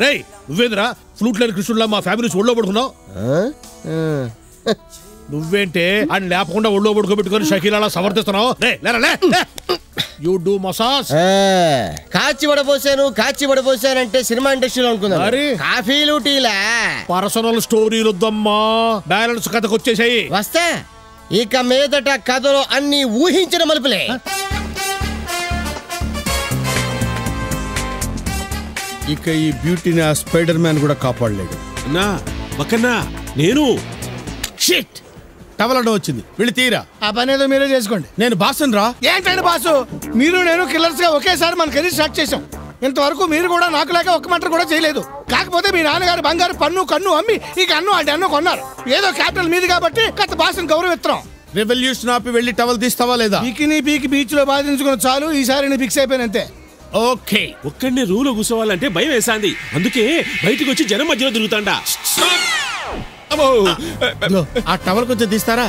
రేయ్ నువ్వేంద్రా ఫ్లూట్ లేని కృష్ణుడిలా మా ఫ్యామిలీ ఒళ్ళో పడుకున్నావు? నువ్వేంటే అని లేపకుండా ఒళ్ళో పడుకోబెట్టుకొని షకీలా సమర్థిస్తున్నావు? You do massage. కాచి వడపోసానంటే సినిమా ఇండస్ట్రీలో అనుకున్నా. కాఫీలు టీలా పర్సనల్ స్టోరీలు వద్దమ్మా, బ్యాలెన్స్ కథకు వచ్చేసాయి. వస్తా. ఇక మీదట కథలో అన్ని ఊహించిన మలుపులే. ఇక ఈ బ్యూటీని ఆ స్పైడర్ మ్యాన్ కూడా కాపాడలేడు. నేను షిట్ టవలడం వచ్చింది, వెళ్ళి తీరా. ఆ పని ఏదో మీరే చేసుకోండి. నేను బాసుని రా. ఏంటండి బాసు, మీరు నేను కిల్లర్స్ గా ఒకేసారి మన కెరీర్ స్టార్ట్ చేసాం. ఇంతవరకు మీరు కూడా నాకు లేక ఒక్క మంట కూడా చేయలేదు. కాకపోతే మీ నాన్నగారు బంగారు కన్ను అమ్మి ఈ అన్ను కొన్నారు. ఏదో క్యాపిటల్ మీది కాబట్టి కొత్త బాసుని గౌరవిస్తున్నాం. రెవల్యూషన్ ఆపి వెళ్ళి టవల్ తీస్తావా లేదా? పీకి బీచ్ లో బాధించుకుని చాలు. ఈసారి నేను ఫిక్స్ అయిపోయినంతే. ఓకే. ఒక్కడినే రూలో కూర్చోవాలంటే భయం వేసాంది, అందుకే బయటకు వచ్చి జనం మధ్యలో తిరుగుతాండా. ఆ టవల్ కొంచెం తీస్తారా?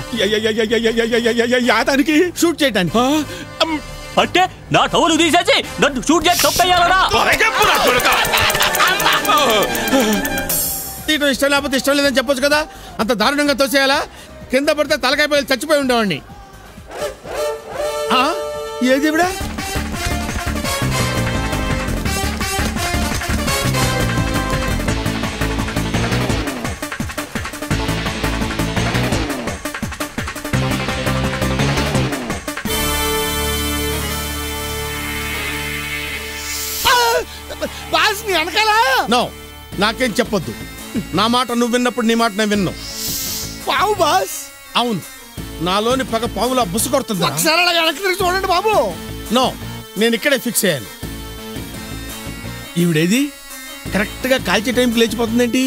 యాదానికి షూట్ చేయడానికి. అంటే నా టవల్ తీసేసి నన్ను షూట్ చేసి తప్పేయాలరా? తీయటం ఇష్టం లేకపోతే ఇష్టం లేదని చెప్పొచ్చు కదా. అంత దారుణంగా తోసేయాలా? కింద పడితే తలకాయ పైలు చచ్చిపోయి ఉండేవాడిని. ఏది ఇవిడ? నో, నాకేం చెప్పొద్దు. నా మాట నువ్వు విన్నప్పుడు నీ మాట నేను విన్నావు. అవును, నాలోని పగ పావులా బుసు కొడుతుంది. చూడండి బాబు. నో, నేను ఇక్కడే ఫిక్స్ అయ్యాను. ఈవిడేది కరెక్ట్ గా కాల్చే టైంకి లేచిపోతుందేంటి?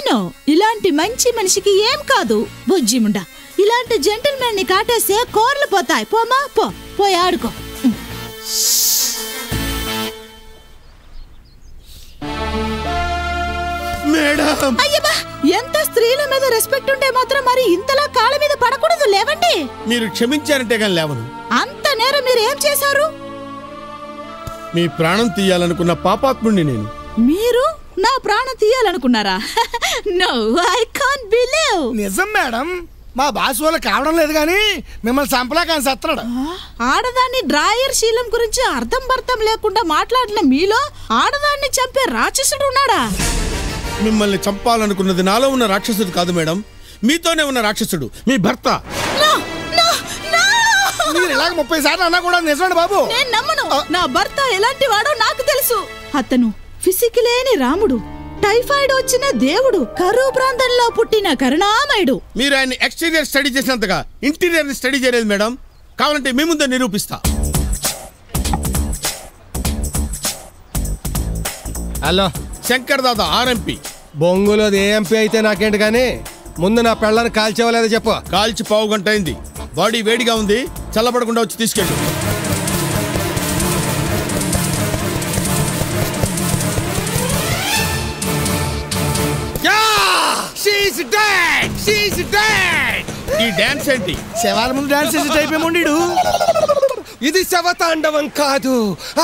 నో, ఇలాంటి మంచి మనిషికి ఏం కాదు. బుజ్జిముండా, ఇలాంటి జెంటిల్మెన్ ని కాటేస్తే కోర్లు పోతాయి. పోమా పోయి ఆడుకో. మేడం, అయ్యబ్బా, ఎంత స్త్రీల మీద రెస్పెక్ట్ ఉంటే మాత్రం మరి ఇంతలా కాళ్ళ మీద పడకూడదు. లేవండి. మీరు క్షమించారంటే కానీ లేవను. అంత నేరం మీరు ఏం చేశారు? మీ ప్రాణం తీయాలనుకున్న పాపాత్ముడిని నేను. మీరు నా ప్రాణం తీయాలనుకున్నారా? No, I can't believe. నిజం మేడం, మా బాస్ వాళ్ళకి కావడం లేదు కానీ మిమ్మల్ని చంపలేక సత్తనాడు. ఆడదాన్ని డ్రాయర్ శీలం గురించి అర్థం పర్థం లేకుండా మాట్లాడిన మీలో ఆడదాన్ని చంపే రాక్షసుడు ఉన్నాడా? మిమ్మల్ని చంపాలనుకున్నది నాలో ఉన్న రాక్షసుడు కాదు మేడం, మీతోనే ఉన్న రాక్షసుడు, మీ భర్త. మీరు ఇలాగ 30 సార్లు అన్నా కూడా నిజమండి బాబు. నేను నమ్మను. నా భర్త ఎలాంటి వాడో నాకు తెలుసు. అతను ఫిసికలేని రాముడు, టైఫాయిడ్ వచ్చిన దేవుడు, కరువు ప్రాంతంలో పుట్టిన కరుణామయుడు. మీరు ఆయన ఎక్స్టీరియర్ స్టడీ చేసినంతగా ఇంటీరియర్ స్టడీ చేయలేదు మేడం. కావాలంటే మీ ముందే నిరూపిస్తా. Hello Shankar Dada, RMP. బొంగులోది ఏ ఎంపీ అయితే నాకేంటి కానీ ముందు నా పెళ్ళని కాల్చేవలేదో చెప్పు. కాల్చి పావు గంట అయింది. బాడీ వేడిగా ఉంది, చల్లబడకుండా వచ్చి తీసుకెళ్ళు. ఈ డాన్స్ ఏంటి? శవాల ముందు డాన్స్ చేసే టైప్ ఏముండి. ఇది శవతాండవం కాదు,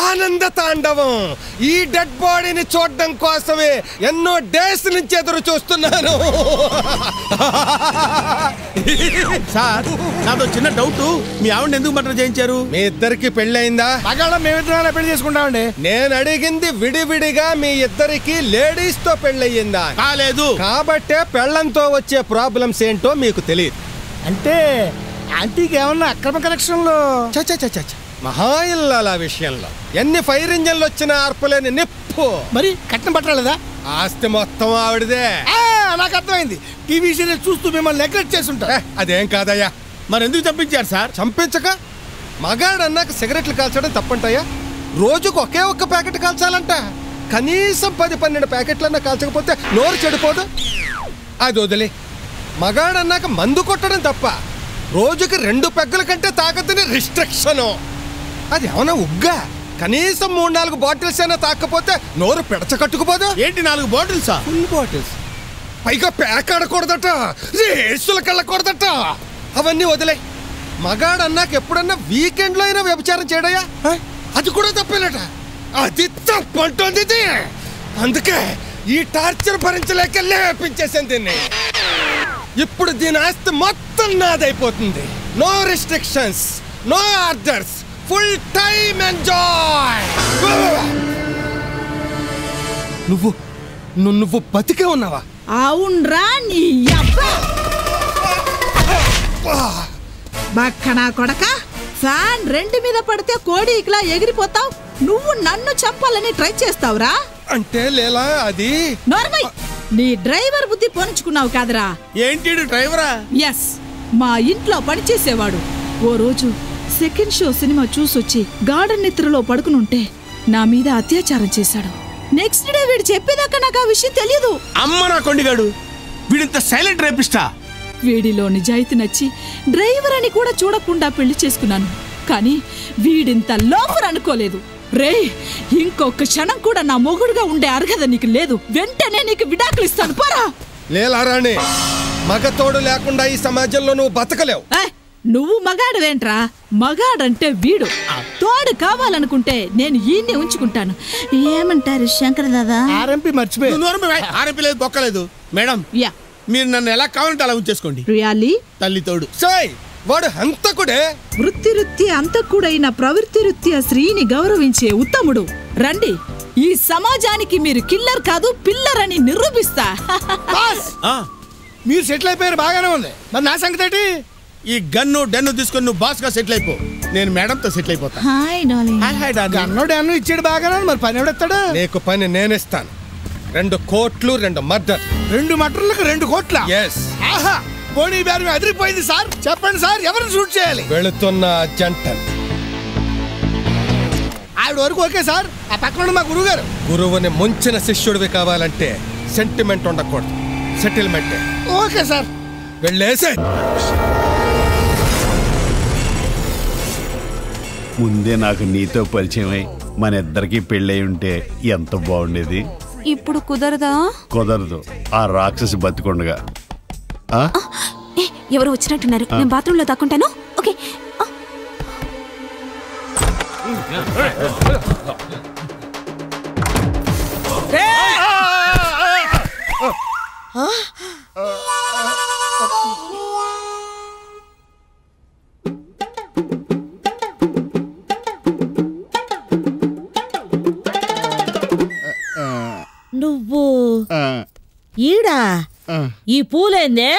ఆనంద తాండవం. ఈ డెడ్ బాడీని చూడడం కోసమే ఎన్నో డేస్ నుంచి ఎదురు చూస్తున్నాను. సార్, నాతో చిన్న డౌట్. మీ ఆవిడ ఎందుకు మర్డర్ చేయించారు? మీ ఇద్దరికి పెళ్ళయిందా? మగాళ్ళ మేమిద్దరం పెళ్లి చేసుకుంటామండి. నేను అడిగింది విడివిడిగా మీ ఇద్దరికి లేడీస్ తో పెళ్ళయిందా? కాలేదు. కాబట్టే పెళ్ళంతో వచ్చే ప్రాబ్లమ్స్ ఏంటో మీకు తెలియదు. అంటే ఆంటీకి ఏమన్నా అక్రమ కనెక్షన్లో? మహా ఇల్లాల విషయంలో ఎన్ని ఫైర్ ఇంజన్లు వచ్చినా ఆర్పలేని నిప్పు. మరి కట్నం పట్టలేదా? ఆస్తి మొత్తం ఆవిడదే. నాకు అర్థమైంది. టీవీ సీరియల్ చూస్తూ మిమ్మల్ని నెగ్లెక్ట్ చేస్తుంటా. అదేం కాదయ్యా. మరి ఎందుకు చంపించారు సార్? చంపించక మగాడు అన్నాక సిగరెట్లు కాల్చడం తప్పంటాయా? రోజుకు ఒకే ఒక్క ప్యాకెట్ కాల్చాలంట. కనీసం 10-12 ప్యాకెట్లన్నా కాల్చకపోతే నోరు చెడిపోదు. అది వదిలే. మగాడు అన్నాక మందు కొట్టడం తప్ప రోజుకి 2 పెగ్గల కంటే తాగద్దని రిస్ట్రిక్షన్. అది ఏమన్నా ఉగ్గా? కనీసం 3-4 బాటిల్స్ అయినా తాకపోతే నోరు పెడచ కట్టుకుపోదు. ఏంటి 4 బాటిల్సా? Full bottles. పైగా ప్యాక్ ఆడకూడదట, రేసులకు వెళ్ళకూడదట. అవన్నీ వదిలే. మగాడు అన్నాక ఎప్పుడన్నా వీకెండ్ లో అయినా వ్యభిచారం చేయడయా? అది కూడా తప్పేనట. అది తప్పంటుంది. అందుకే ఈ టార్చర్ భరించలేక లేపించేసాను దీన్ని. ఇప్పుడు దీని ఆస్తి మొత్తం నాదైపోతుంది. No restrictions, no orders, full time enjoy. నువ్వు బతికే ఉన్నావా? అవునరా నీ అబ్బా బక్కనా కొడక. ఫ్యాన్ 2 మీద పడితే కోడి ఇట్లా ఎగిరిపోతావు. నువ్వు నన్ను చంపాలని ట్రై చేస్తావురా? అంటే లేలా అది నార్మల్. నీ డ్రైవర్ బుద్ధి పోనించుకున్నావు కాదరా? ఏంటి డ్రైవరా? ఎస్, మా ఇంట్లో పనిచేసేవాడు. ఓ రోజు సెకండ్ షో సినిమా చూసొచ్చి గార్డెన్ నిద్రలో పడుకునుంటే నా మీద అత్యాచారం చేశాడు. నెక్స్ట్ డే వీడు చెప్పేదాకా నాకు ఆ విషయం తెలియదు. అమ్మ నా కొండిగాడు, వీడింత సైలెంట్ రేపిస్తా. వీడిలో నిజాయితీ నచ్చి డ్రైవర్ అని కూడా చూడకుండా పెళ్లి చేసుకున్నాను. కానీ వీడింత లోఫర్ అనుకోలేదు. రే, ఇంకొక క్షణం కూడా నా మొగుడుగా ఉండే అర్హత నీకు లేదు. వెంటనే నీకు విడాకులు ఇస్తాను, పోరా. లేలారాణి, మగ తోడు లేకుండా ఈ సమాజంలో నువ్వు బతకలేవు. నువ్వు మగాడువేంట్రా? మగాడంటే వీడు. తోడు కావాలనుకుంటే నేను ఈయన్ని ఉంచుకుంటాను. ఏమంటారు శంకర్ దాదా? ఆర్ఎంపీ మర్చిపోయి. ఆర్ఎంపీ లేదు, బొక్కలేదు. మేడం, యా, మీరు నన్ను ఎలా కావాలంటే అలా ఉంచేసుకోండి. రియాలీ తల్లి తోడు. సై, వాడు హంతకుడే. వృత్తిరీత్యా అంతకుడైన ప్రవృత్తిరీత్యా స్త్రీని గౌరవించే ఉత్తముడు. రండి, ఈ సమాజానికి మీరు కిల్లర్ కాదు పిల్లర్ అని నిరూపిస్తా. మీరు సెటిల్ అయిపోయారు, బాగానే ఉంది. మరి నా సంగతి ఏంటి? ఈ గన్ను డన్ను తీసుకొని నువ్వు బాస్ గా సెటిల్ అయిపో. నేను మేడంతో సెటిల్ అయిపోతా. Hi darling. గన్ను డాన్ను ఇచ్చాడు బాగానే, మరి పని ఎవడెత్తాడు? నీకు పని నేనిస్తాను. 2 కోట్లు 2 మర్డర్. 2 మటర్లకు 2 కోట్ల? ఎస్. ఆహా, పోనీ బేరం అదిరిపోయింది సార్. చెప్పండి సార్, ఎవరిని షూట్ చేయాలి? వెళుతున్న జంటన్. ఆవిడ వరకు ఓకే సార్. ఆ పక్కన మా గురువు గారు. గురువుని ముంచిన శిష్యుడివి కావాలంటే సెంటిమెంట్ ఉండకూడదు, సెటిల్మెంట్. Okay sir. వెళ్ళేసే. ముందే నాకు నీతో పరిచయమై మన ఇద్దరికి పెళ్ళై ఉంటే ఎంత బాగుండేది. ఇప్పుడు కుదరదా? కుదరదు, ఆ రాక్షసి బతికొండగా. ఎవరు వచ్చినట్టున్నారు, నేను బాత్రూమ్ లో దాక్కుంటాను. ఓకే. నువ్వు ఈడా? ఈ పూలేందే?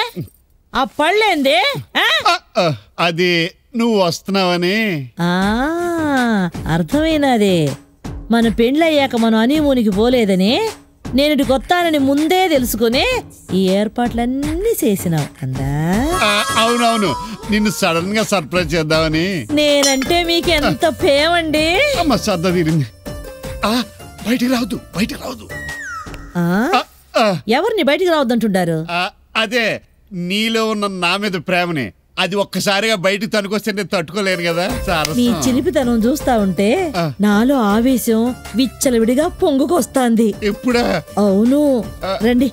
ఆ పళ్ళేందే? అది నువ్వు వస్తున్నావని. అర్థమైనది. మన పెళ్ళయ్యాక మనం హనీమూన్కి పోలేదని, నేను ఇటు కొత్తానని ముందే తెలుసుకుని ఈ ఏర్పాట్లన్నీ చేసినావు అందా? అవునవును, నిన్ను సడన్ గా సర్ప్రైజ్ చేద్దామని. నేనంటే మీకు ఎంత పేమండి. అమ్మ సద్ద తీరింది. బయటికి రావద్దు, బయటికి రావద్దు. ఎవరిని బయటికి రావద్దంటుంటారు? అదే నీలో ఉన్న నా మీద ప్రేమని. అది ఒక్కసారిగా బయటికి తనుకొస్తే నేను తట్టుకోలేను కదా. నీ చిలిపితనం చూస్తా ఉంటే నాలో ఆవేశం విచ్చలవిడిగా పొంగుకొస్తాంది. ఎప్పుడా? అవును, రండి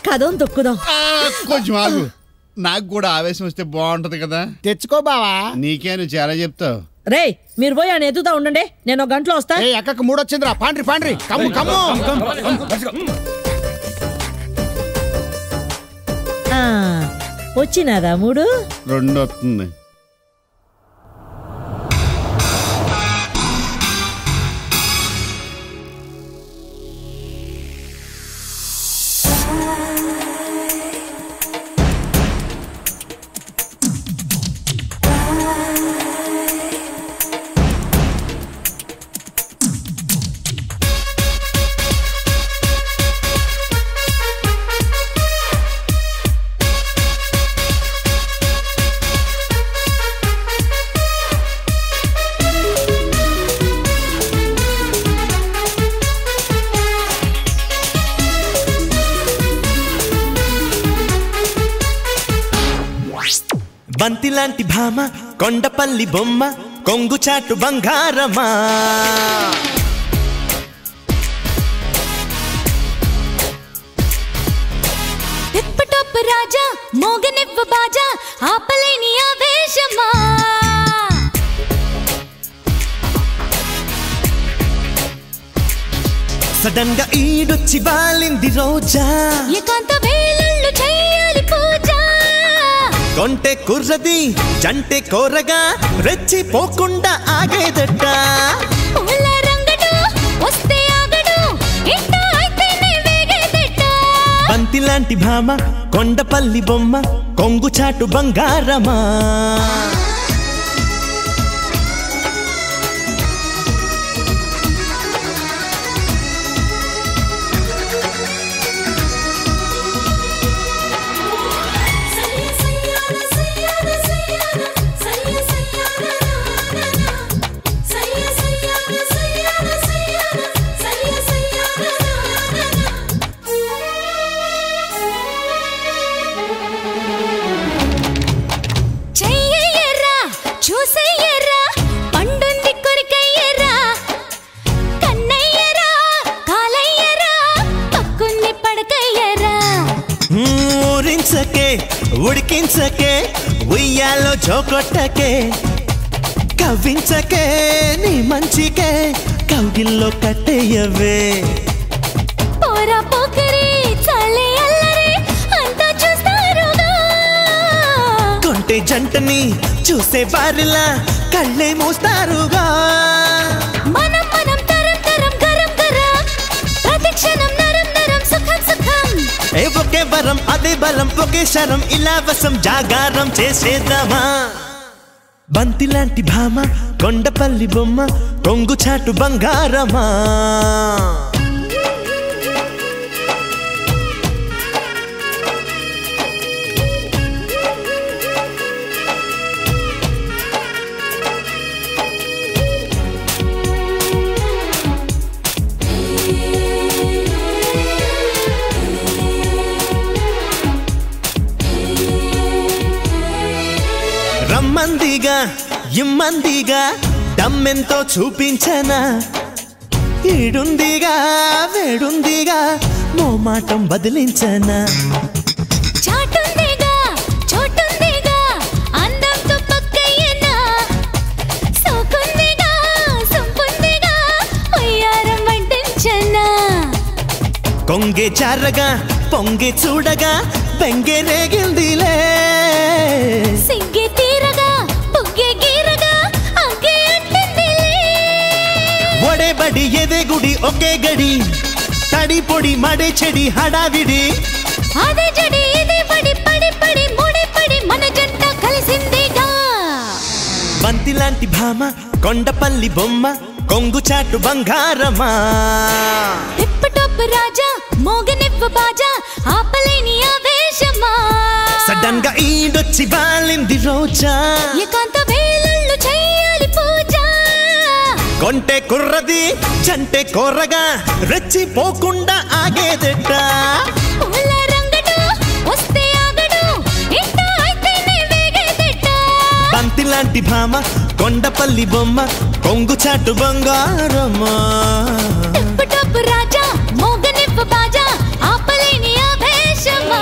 కదం తొక్కుదాం. కొంచెం ఆగు, నాకు కూడా ఆవేశం వస్తే బాగుంటది కదా. తెచ్చుకో బావా. నీకే నువ్వు చాలా చెప్తావు. రే, మీరు పోయి ఆయన ఎత్తుతా ఉండండి, నేను 1 గంటలో వస్తా. ఎక్కడికి 3 వచ్చిందిరా. పాండ్రి పాండ్రి, కమ్ము కమ్ము. వచ్చినాదా 3? 2 వస్తుంది. బంతిలాంటి భామ, కొండపల్లి బొమ్మ, కొంగు చాటు బంగారమా టిప్ టాప్ రాజా మోగనివ్వ బాజా ఆపలేని ఆవేశమా సడన్ గా ఈడొచ్చి బాలింది రోజా ఏకాంత వేళళ్ళు చేయాలి పూజ కొంటె కుర్రది జంటె కోరగా రెచ్చిపోకుండా ఆగేదట పూల రంగడు వస్తే ఆగడు ఇంట అయితేనే వేగేదట బంతి లాంటి భామ కొండపల్లి బొమ్మ కొంగు చాటు బంగారమా ఉడికించకే ఉయ్యాలో జోకొట్టకే కవ్వించకే నీ మంచికే కౌగిల్లో కట్టేయవే పోరా పోకరి చాలే అల్లరి అంతా చూస్తారుగా కొంటే జంటని చూసే వారిలా కళ్ళే మూస్తారుగా మనం మనం తరం తరం గరం గరం ప్రతిక్షణం నరం నరం సుఖం సుఖం ఏ ఒకే వరం అదే బలం ఒకే శరం ఇలా వసం జాగారం చేసేద్దామా బంతి లాంటి భామ కొండపల్లి బొమ్మ కొంగు చాటు బంగారమా రమ్మందిగా ఇమ్మందిగా దమ్మెంతో చూపించనా ఈడుందిగా వేడుందిగా మోమాటం బదిలించనా చాటుందిగా చోటుందిగా అందంతో పక్కయ్యనా సోకుందిగా సంపుందిగా ఉయ్యారం వంటించనా కొంగే చారగా పొంగే చూడగా బెంగే రేగిందిలే సిగ్గే తీరగా బుగ్గే గీరగా అగ్గే అంటిందిలే ఒడే బడి ఎదే గుడి ఒకే గడి తడి పొడి మడే చెడి హడావిడి అదే జడి ఇదే పడి పడి పడి ముడి పడి మన జంట కలిసిందిగా బంతి లాంటి భామ కొండపల్లి బొమ్మ కొంగు చాటు బంగారమా టిప్ టాప్ రాజా మోగనివ్వ బాజా ఆపలేని ఆవేశమా సడన్ గా ఈడొచ్చి బాలింది రోజా ఏకాంత వేళళ్ళు చేయాలి పూజ కొంటే కుర్రది చంటే కోరగా రెచ్చిపోకుండా ఆగేదట పూల రంగడు వస్తే ఆగడు ఇంట అయితేనే వేగేదట బంతి లాంటి భామ కొండపల్లి బొమ్మ కొంగు చాటు బంగారమా టిప్ టాప్ రాజా మోగనివ్వ బాజా ఆపలేని ఆవేశమా